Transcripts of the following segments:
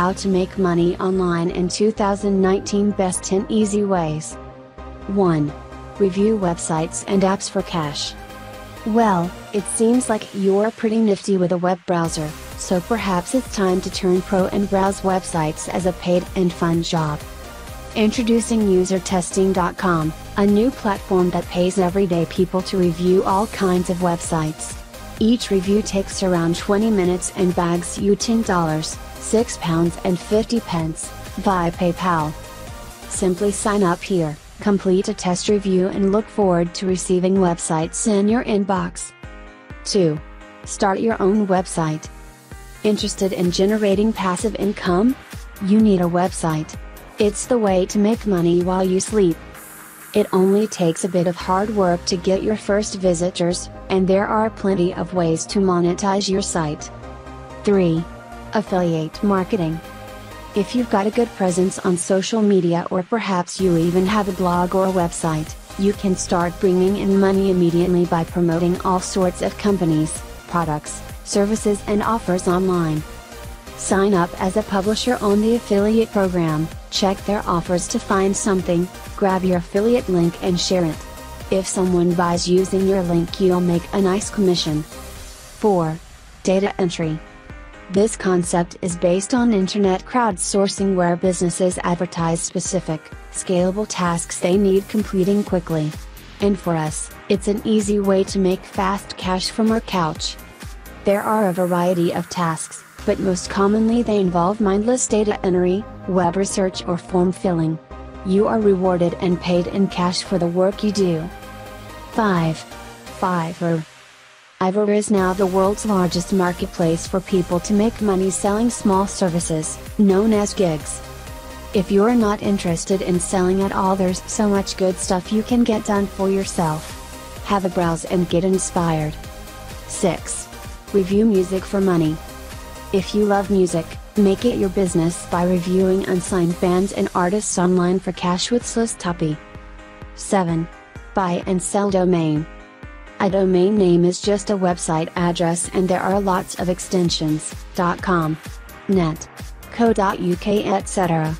How to make money online in 2019. Best 10 easy ways. 1. Review websites and apps for cash. Well, it seems like you're pretty nifty with a web browser, so perhaps it's time to turn pro and browse websites as a paid and fun job. Introducing usertesting.com, a new platform that pays everyday people to review all kinds of websites. Each review takes around 20 minutes and bags you $10, £6.50 via PayPal. Simply sign up here, complete a test review and look forward to receiving websites in your inbox. 2. Start your own website. Interested in generating passive income? You need a website. It's the way to make money while you sleep. It only takes a bit of hard work to get your first visitors, and there are plenty of ways to monetize your site. 3. Affiliate marketing. If you've got a good presence on social media, or perhaps you even have a blog or a website, you can start bringing in money immediately by promoting all sorts of companies, products, services and offers online. Sign up as a publisher on the affiliate program, check their offers to find something, grab your affiliate link and share it. If someone buys using your link, you'll make a nice commission. 4. Data entry. This concept is based on internet crowdsourcing, where businesses advertise specific, scalable tasks they need completing quickly. And for us, it's an easy way to make fast cash from our couch. There are a variety of tasks, but most commonly they involve mindless data entry, web research or form filling. You are rewarded and paid in cash for the work you do. 5. Fiverr. Fiverr is now the world's largest marketplace for people to make money selling small services, known as gigs. If you're not interested in selling at all, there's so much good stuff you can get done for yourself. Have a browse and get inspired. 6. Review music for money. If you love music, make it your business by reviewing unsigned bands and artists online for cash with Slustoppy. 7. Buy and sell domain. A domain name is just a website address, and there are lots of extensions, .com, .net, .co.uk etc.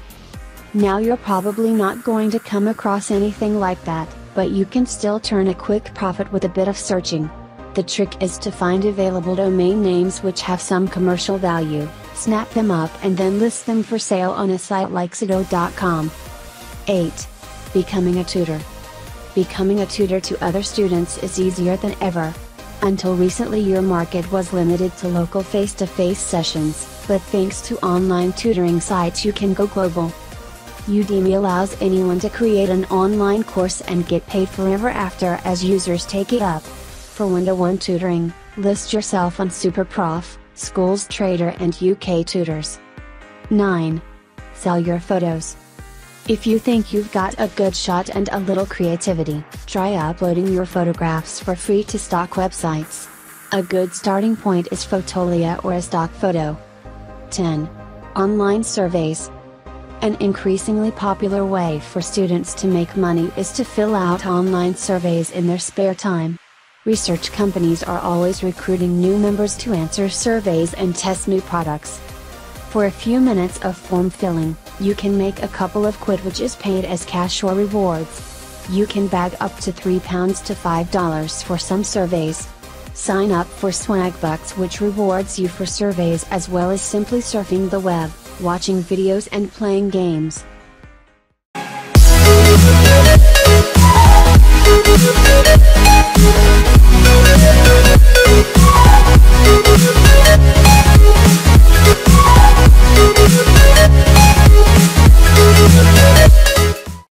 Now you're probably not going to come across anything like that, but you can still turn a quick profit with a bit of searching. The trick is to find available domain names which have some commercial value, snap them up and then list them for sale on a site like Zillow.com. 8. Becoming a tutor. Becoming a tutor to other students is easier than ever. Until recently your market was limited to local face-to-face sessions, but thanks to online tutoring sites you can go global. Udemy allows anyone to create an online course and get paid forever after as users take it up. For one-to-one tutoring, list yourself on SuperProf, Schools Trader and UK Tutors. 9. Sell your photos. If you think you've got a good shot and a little creativity, try uploading your photographs for free to stock websites. A good starting point is Fotolia or a stock photo. 10. Online surveys. An increasingly popular way for students to make money is to fill out online surveys in their spare time. Research companies are always recruiting new members to answer surveys and test new products. For a few minutes of form filling, you can make a couple of quid, which is paid as cash or rewards. You can bag up to £3 to $5 for some surveys. Sign up for Swagbucks, which rewards you for surveys as well as simply surfing the web, watching videos and playing games.